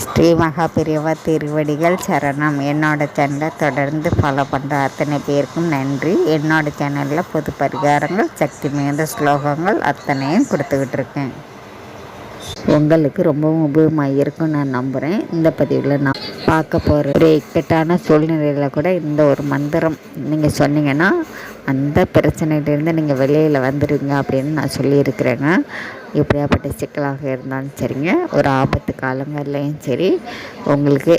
ஸ்ரீ மகா பெரியவா திருவடிகள் சரணம். என்னோட சேனலை தொடர்ந்து ஃபாலோ பண்ணுற அத்தனை பேருக்கும் நன்றி. என்னோட சேனலில் பொது பரிகாரங்கள், சக்தி மிகுந்த ஸ்லோகங்கள் அத்தனையும் கொடுத்துக்கிட்டு இருக்கேன். உங்களுக்கு ரொம்பவும் உபயோகமாக இருக்கும் நான் நம்புகிறேன். இந்த பதிவில் நான் பார்க்க போகிற ஒரு இக்கட்டான சூழ்நிலையில் கூட இந்த ஒரு மந்திரம் நீங்கள் சொன்னீங்கன்னா அந்த பிரச்சனையிலேருந்து நீங்கள் வெளியில் வந்துடுவீங்க அப்படின்னு நான் சொல்லியிருக்கிறேங்க. எப்படியாப்பட்ட சிக்கலாக இருந்தாலும் சரிங்க, ஒரு ஆபத்து காலங்கள்லையும் சரி, உங்களுக்கு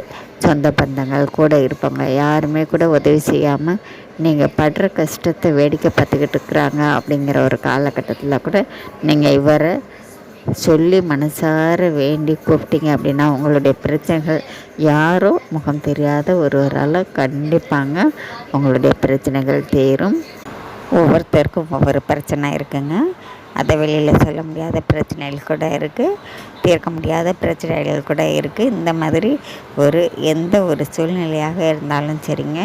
சொந்த பந்தங்கள் கூட இருப்பாங்க, யாருமே கூட உதவி செய்யாமல் நீங்கள் படுற கஷ்டத்தை வேடிக்கை பார்த்துக்கிட்டு இருக்கிறாங்க அப்படிங்கிற ஒரு காலகட்டத்தில் கூட நீங்கள் இவரை சொல்லி மனசார வேண்டி கூப்பிட்டீங்க அப்படின்னா உங்களுடைய பிரச்சனைகள் யாரோ முகம் தெரியாத ஒருவரால் கண்டிப்பாங்க உங்களுடைய பிரச்சனைகள் தீரும். ஒவ்வொருத்தருக்கும் ஒவ்வொரு பிரச்சனை இருக்குங்க. அதை வெளியில் சொல்ல முடியாத பிரச்சனைகள் கூட இருக்குது, தீர்க்க முடியாத பிரச்சனைகள் கூட இருக்குது. இந்த மாதிரி எந்த ஒரு சூழ்நிலையாக இருந்தாலும் சரிங்க,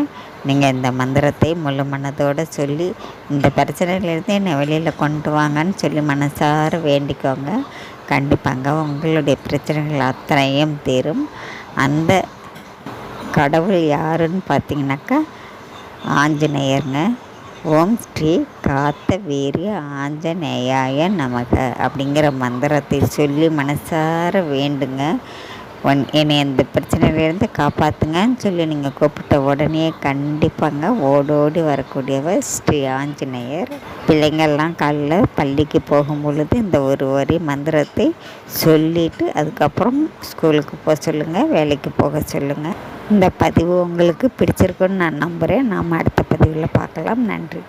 நீங்கள் இந்த மந்திரத்தை முழு மனதோடு சொல்லி இந்த பிரச்சனையிலேருந்து என்னை வெளியில் கொண்டு வாங்கன்னு சொல்லி மனசார வேண்டிக்கோங்க. கண்டிப்பாங்க உங்களுடைய பிரச்சனைகள் அத்தனையும் தீரும். அந்த கடவுள் யாருன்னு பார்த்தீங்கன்னாக்கா ஆஞ்சநேயருங்க. ஓம் ஸ்ரீ காத்தவேரி ஆஞ்சநேயாய நமக அப்படிங்கிற மந்திரத்தை சொல்லி மனசார வேண்டுங்க. என்னை இந்த பிரச்சனையிலேருந்து காப்பாற்றுங்கன்னு சொல்லி நீங்கள் கூப்பிட்ட உடனே கண்டிப்பாங்க ஓடோடி வரக்கூடியவர் ஸ்ரீ ஆஞ்சநேயர். பிள்ளைங்கள்லாம் காலையில் பள்ளிக்கு போகும் பொழுது இந்த ஒரு வரி மந்திரத்தை சொல்லிவிட்டு அதுக்கப்புறம் ஸ்கூலுக்கு போக சொல்லுங்கள், வேலைக்கு போக சொல்லுங்கள். இந்த பதிவு உங்களுக்கு பிடிச்சிருக்குன்னு நான் நம்புகிறேன். நாம் அடுத்த பதிவில் பார்க்கலாம். நன்றி.